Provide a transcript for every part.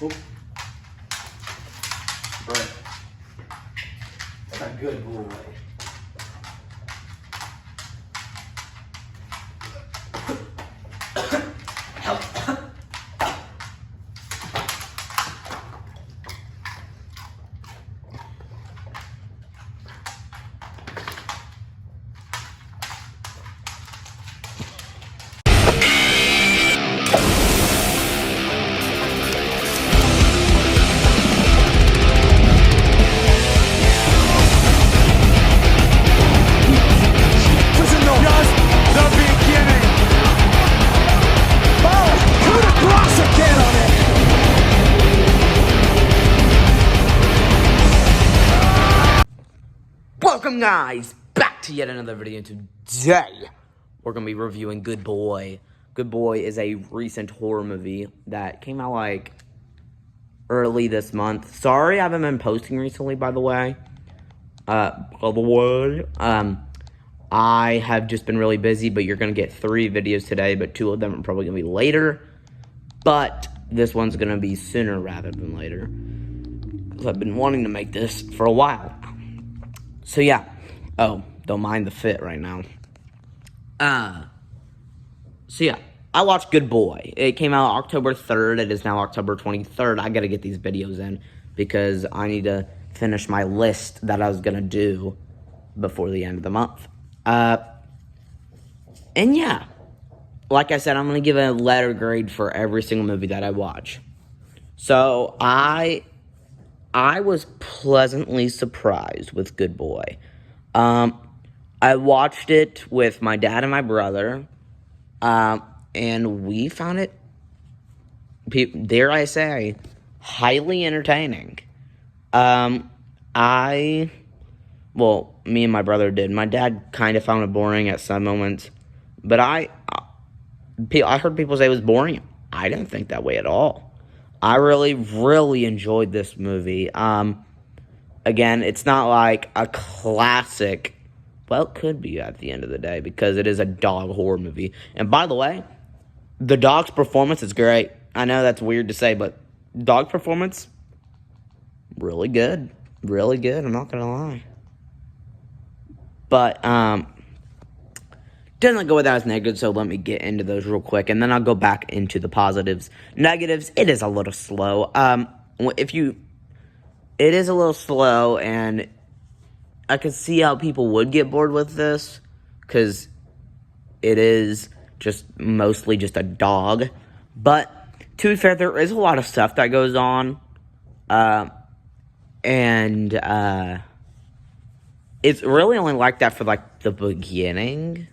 Oop. But that's a good boy. Welcome guys, back to yet another video. Today, we're going to be reviewing Good Boy. Good Boy is a recent horror movie that came out like early this month. Sorry I haven't been posting recently, by the way. I have just been really busy, but you're going to get 3 videos today, but 2 of them are probably going to be later. But this one's going to be sooner rather than later, because I've been wanting to make this for a while. So yeah, oh, don't mind the fit right now. So yeah, I watched Good Boy. It came out October 3rd. It is now October 23rd. I gotta get these videos in because I need to finish my list that I was gonna do before the end of the month. And yeah, like I said, I'm gonna give a letter grade for every single movie that I watch. So I was pleasantly surprised with Good Boy. I watched it with my dad and my brother, and we found it, dare I say, highly entertaining. Me and my brother did. My dad kind of found it boring at some moments, but I heard people say it was boring. I didn't think that way at all. I really enjoyed this movie. Again, it's not like a classic. Well, it could be at the end of the day because it is a dog horror movie. And by the way, the dog's performance is great. I know that's weird to say, but dog performance, really good. Really good, I'm not gonna lie. But, doesn't go without its negatives, so let me get into those real quick, and then I'll go back into the positives. Negatives, it is a little slow. It is a little slow, and I could see how people would get bored with this, because it is mostly just a dog. But, to be fair, there is a lot of stuff that goes on, it's really only like that for, like, the beginning.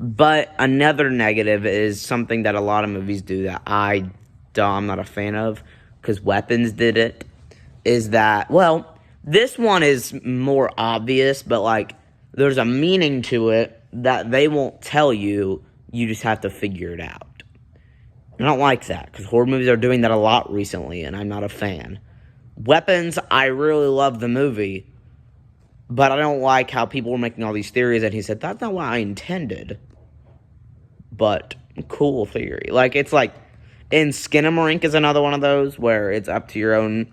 But another negative is something that a lot of movies do that I'm not a fan of, because Weapons did it, is that, well, this one is more obvious, but, like, there's a meaning to it that they won't tell you, you just have to figure it out. I don't like that, because horror movies are doing that a lot recently, and I'm not a fan. Weapons, I really love the movie, but I don't like how people were making all these theories, and he said, that's not what I intended. But, cool theory. Like, it's like, in Skinamarink is another one of those, where it's up to your own.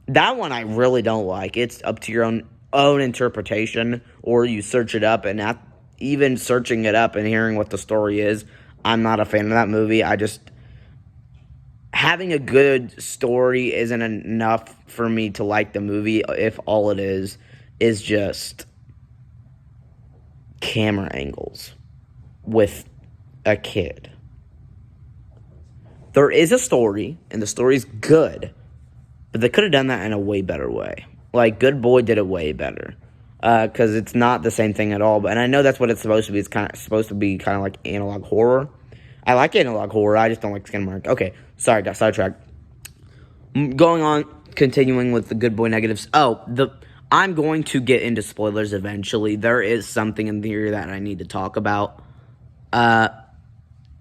That one I really don't like. It's up to your own interpretation, or you search it up, and even searching it up and hearing what the story is, I'm not a fan of that movie. Having a good story isn't enough for me to like the movie if all it is just camera angles with a kid. There is a story, and the story's good, but they could have done that in a way better way. Like, Good Boy did it way better, because it's not the same thing at all, and I know that's what it's supposed to be. It's supposed to be kind of like analog horror. I like analog horror, I just don't like Skinamarink. Okay, sorry, got sidetracked. Going on, continuing with the Good Boy negatives. I'm going to get into spoilers eventually. There is something in here that I need to talk about. I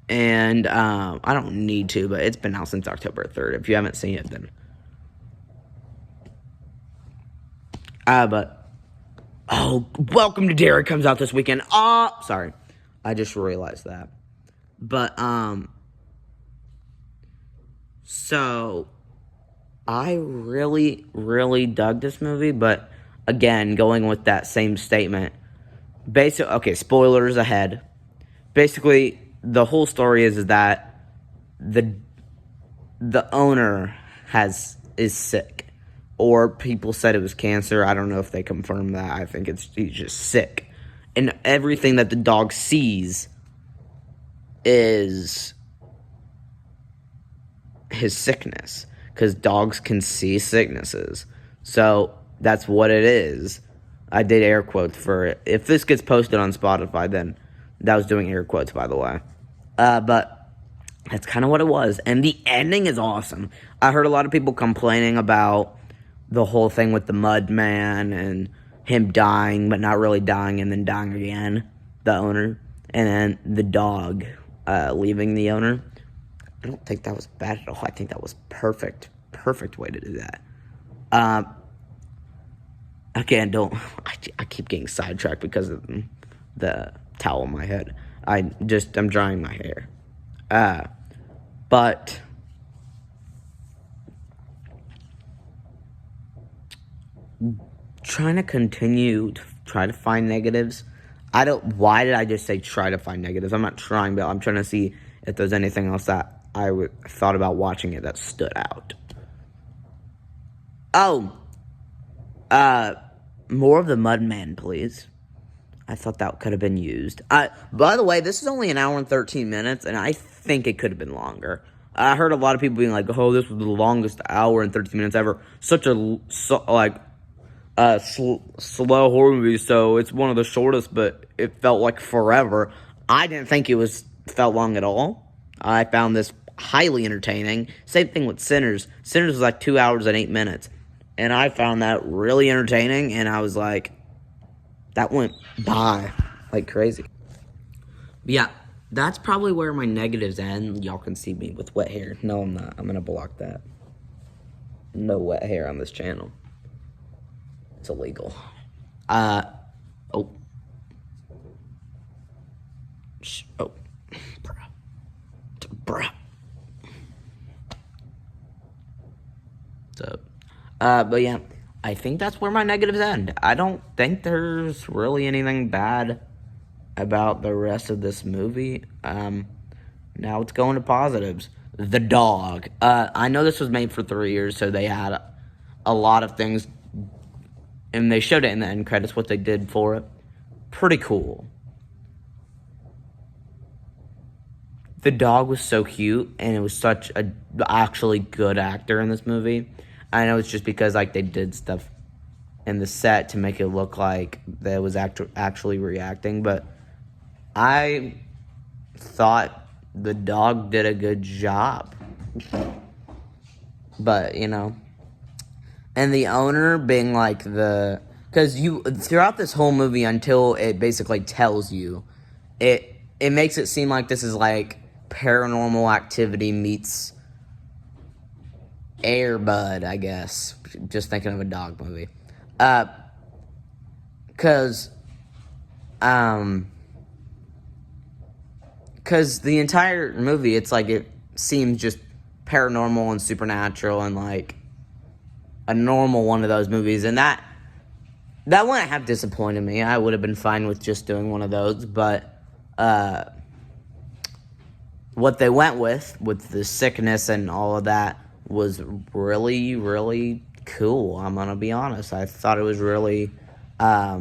don't need to, but it's been out since October 3rd. If you haven't seen it, then. Welcome to Derek comes out this weekend. Sorry. I just realized that. But, So, I really, really dug this movie, but again, going with that same statement, okay, spoilers ahead. Basically, the whole story is that the owner is sick, or people said it was cancer. I don't know if they confirmed that. I think he's just sick, and everything that the dog sees is his sickness, because dogs can see sicknesses. So that's what it is. I did air quotes for it. If this gets posted on Spotify, then that was doing air quotes, by the way. But that's kind of what it was. And the ending is awesome. I heard a lot of people complaining about the whole thing with the mud man and him dying, but not really dying, and then dying again, the owner. And then the dog leaving the owner. I don't think that was bad at all. I think that was perfect way to do that. Again, I keep getting sidetracked because of the towel on my head. I'm drying my hair. But trying to continue to try to find negatives. Why did I just say try to find negatives? I'm not trying, but I'm trying to see if there's anything else that I thought about watching it that stood out. Oh, more of the Mudman, please. I thought that could have been used. By the way, this is only an hour and 13 minutes, and I think it could have been longer. I heard a lot of people being like, "Oh, this was the longest hour and 13 minutes ever." Such a slow horror movie, so it's one of the shortest, but it felt like forever. I didn't think it felt long at all. I found this highly entertaining. Same thing with Sinners. Sinners was like 2 hours and 8 minutes, and I found that really entertaining, and I was like, that went by like crazy. But yeah, that's probably where my negatives end. Y'all can see me with wet hair. No, I'm not. I'm gonna block that. No wet hair on this channel. It's illegal. Oh. Oh. Bruh. So, but yeah, I think that's where my negatives end. I don't think there's really anything bad about the rest of this movie. Now it's going to positives. The dog. I know this was made for 3 years, so they had a lot of things, and they showed it in the end credits, what they did for it. Pretty cool. The dog was so cute, and it was such a actually good actor in this movie. I know it's just because like they did stuff in the set to make it look like that was actually reacting, but I thought the dog did a good job. But, you know, and the owner being like because throughout this whole movie, until it basically tells you, it makes it seem like this is like Paranormal Activity meets Air Bud, I guess. Just thinking of a dog movie. Because the entire movie, it's like it seems just paranormal and supernatural and like a normal one of those movies, and that wouldn't have disappointed me. I would have been fine with just doing one of those, but what they went with the sickness and all of that was really, really cool. I'm gonna be honest. I thought it was really a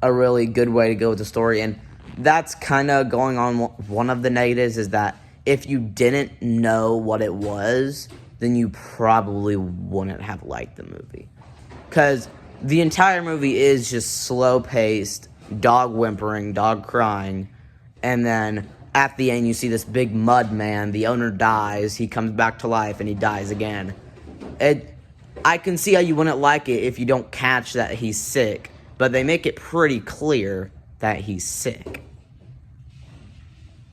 really good way to go with the story, and that's kind of going on. One of the negatives is that if you didn't know what it was, then you probably wouldn't have liked the movie, because the entire movie is just slow-paced, dog whimpering, dog crying, and then at the end you see this big mud man. The owner dies, he comes back to life, and he dies again. I can see how you wouldn't like it if you don't catch that he's sick, but they make it pretty clear that he's sick.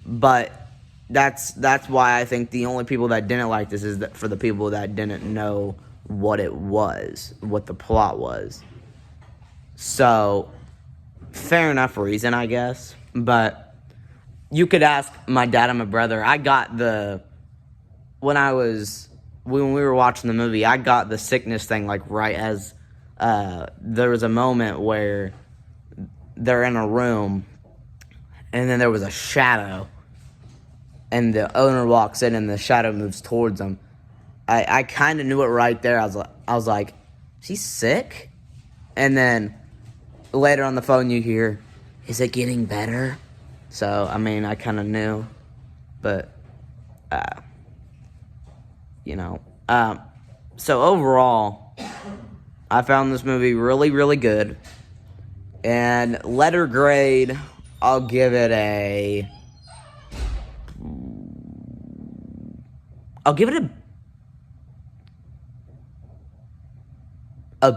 But that's why I think the only people that didn't like this is that for the people that didn't know what it was, what the plot was. So, fair enough reason, I guess. But you could ask my dad and my brother. I got the when we were watching the movie, I got the sickness thing like right as there was a moment where they're in a room and then there was a shadow and the owner walks in and the shadow moves towards them. I kind of knew it right there. I was like, is he sick? And then later on the phone you hear, is it getting better? So, I mean, I kind of knew. But, so overall, I found this movie really, really good. And letter grade, I'll give it a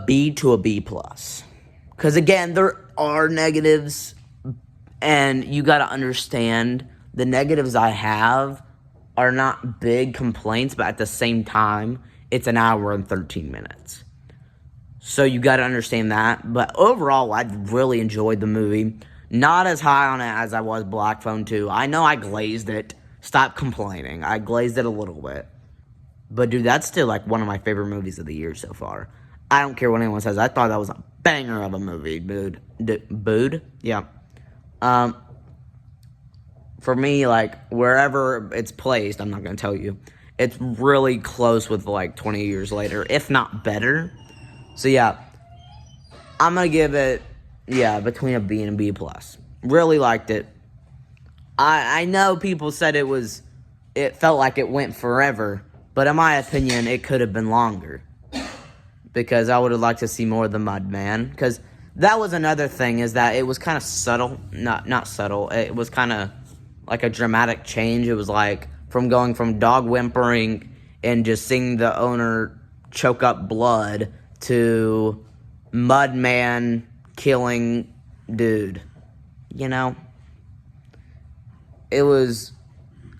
B to a B plus. Because again, there are negatives, and you got to understand the negatives I have are not big complaints, but at the same time, it's an hour and 13 minutes. So you got to understand that. But overall, I really enjoyed the movie. Not as high on it as I was Black Phone 2. I know I glazed it. Stop complaining. I glazed it a little bit. But dude, that's still like one of my favorite movies of the year so far. I don't care what anyone says. I thought that was a banger of a movie, dude. Booed? Yeah. For me, like, wherever it's placed, I'm not going to tell you, it's really close with, like, 20 years later, if not better. So, yeah, I'm going to give it, between a B and a B+. Really liked it. I know people said it felt like it went forever, but in my opinion, it could have been longer. Because I would have liked to see more of the Mudman. Because that was another thing, is that it was kind of subtle. Not subtle. It was kind of like a dramatic change. It was like from going from dog whimpering and just seeing the owner choke up blood to Mudman killing dude. You know?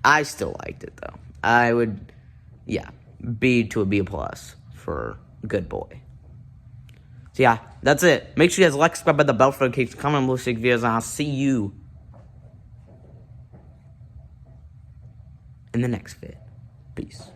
I still liked it, though. I would, B to a B+ for Good Boy. So, yeah, that's it. Make sure you guys like, subscribe, hit the bell for notifications, comment, more sick videos, and I'll see you in the next vid. Peace.